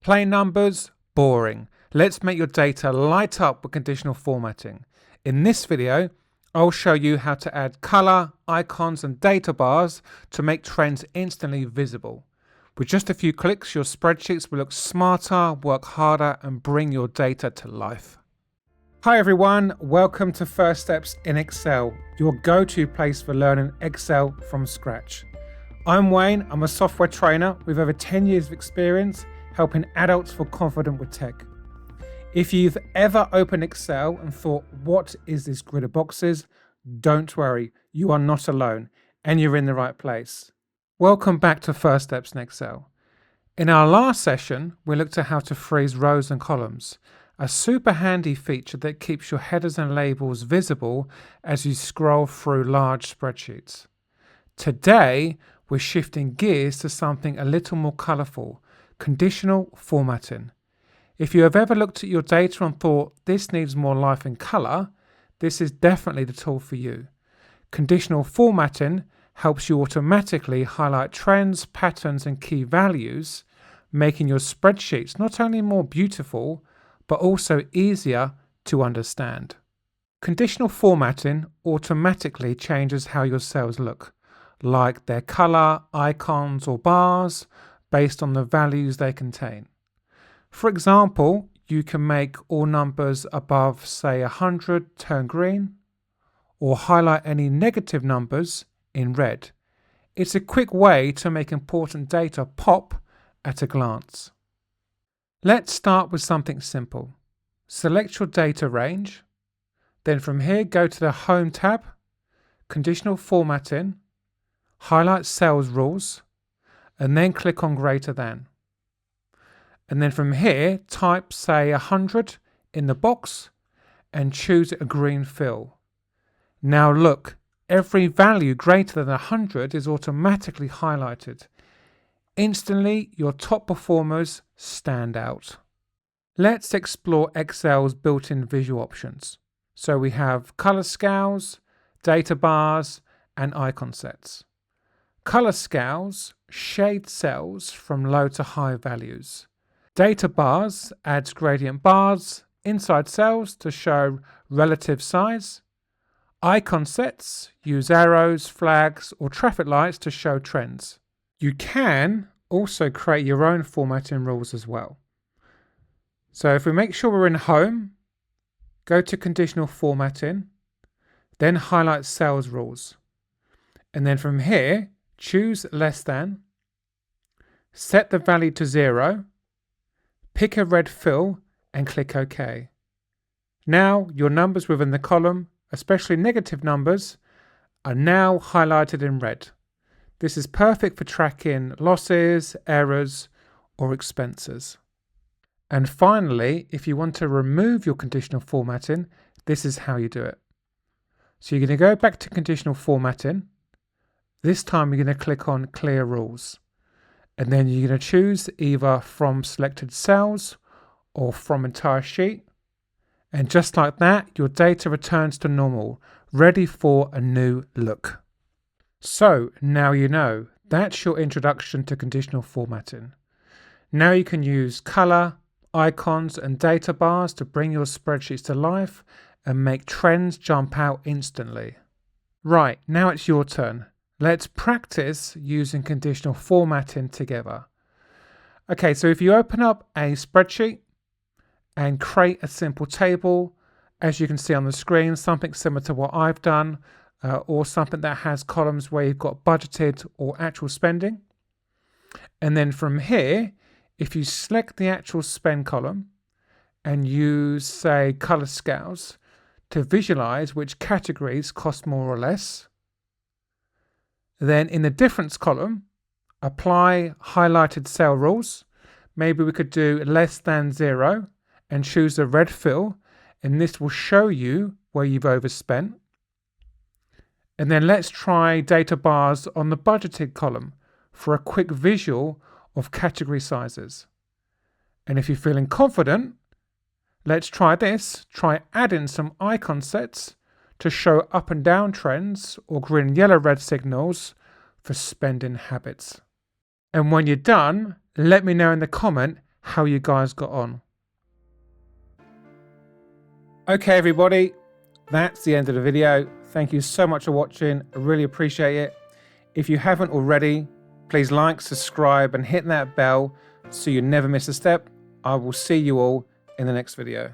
Plain numbers, boring. Let's make your data light up with conditional formatting. In this video, I'll show you how to add color, icons and data bars to make trends instantly visible. With just a few clicks, your spreadsheets will look smarter, work harder and bring your data to life. Hi everyone, welcome to First Steps in Excel, your go-to place for learning Excel from scratch. I'm Wayne, I'm a software trainer with over 10 years of experience helping adults feel confident with tech. If you've ever opened Excel and thought, what is this grid of boxes? Don't worry, you are not alone and you're in the right place. Welcome back to First Steps in Excel. In our last session, we looked at how to freeze rows and columns, a super handy feature that keeps your headers and labels visible as you scroll through large spreadsheets. Today, we're shifting gears to something a little more colorful, conditional formatting. If you have ever looked at your data and thought this needs more life and color, this is definitely the tool for you. Conditional formatting helps you automatically highlight trends, patterns, and key values, making your spreadsheets not only more beautiful, but also easier to understand. Conditional formatting automatically changes how your cells look, like their color, icons, or bars, based on the values they contain. For example, you can make all numbers above, say, 100 turn green, or highlight any negative numbers in red. It's a quick way to make important data pop at a glance. Let's start with something simple. Select your data range, then from here go to the Home tab, Conditional Formatting, highlight Cells Rules, and then click on Greater Than. And then from here, type, say, 100 in the box and choose a green fill. Now look, every value greater than 100 is automatically highlighted. Instantly, your top performers stand out. Let's explore Excel's built-in visual options. So we have color scales, data bars, and icon sets. Color scales shade cells from low to high values. Data bars adds gradient bars inside cells to show relative size. Icon sets use arrows, flags, or traffic lights to show trends. You can also create your own formatting rules as well. So if we make sure we're in Home, go to Conditional Formatting, then highlight Cells Rules. And then from here, choose Less Than, set the value to 0, pick a red fill and click OK. Now your numbers within the column, especially negative numbers, are now highlighted in red. This is perfect for tracking losses, errors, or expenses. And finally, if you want to remove your conditional formatting, this is how you do it. So you're going to go back to conditional formatting. This time you're going to click on Clear Rules. And then you're going to choose either from selected cells or from entire sheet. And just like that, your data returns to normal, ready for a new look. So now you know, that's your introduction to conditional formatting. Now you can use color, icons and data bars to bring your spreadsheets to life and make trends jump out instantly. Right, now it's your turn. Let's practice using conditional formatting together. Okay, so if you open up a spreadsheet and create a simple table, as you can see on the screen, something similar to what I've done, or something that has columns where you've got budgeted or actual spending. And then from here, if you select the actual spend column and use, say, color scales to visualize which categories cost more or less, then in the difference column, apply highlighted cell rules. Maybe we could do less than 0 and choose the red fill, and this will show you where you've overspent. And then let's try data bars on the budgeted column for a quick visual of category sizes. And if you're feeling confident, let's try this. Try adding some icon sets to show up and down trends or green, yellow, red signals for spending habits. And when you're done, let me know in the comment how you guys got on. Okay, everybody, that's the end of the video. Thank you so much for watching. I really appreciate it. If you haven't already, please like, subscribe, and hit that bell so you never miss a step. I will see you all in the next video.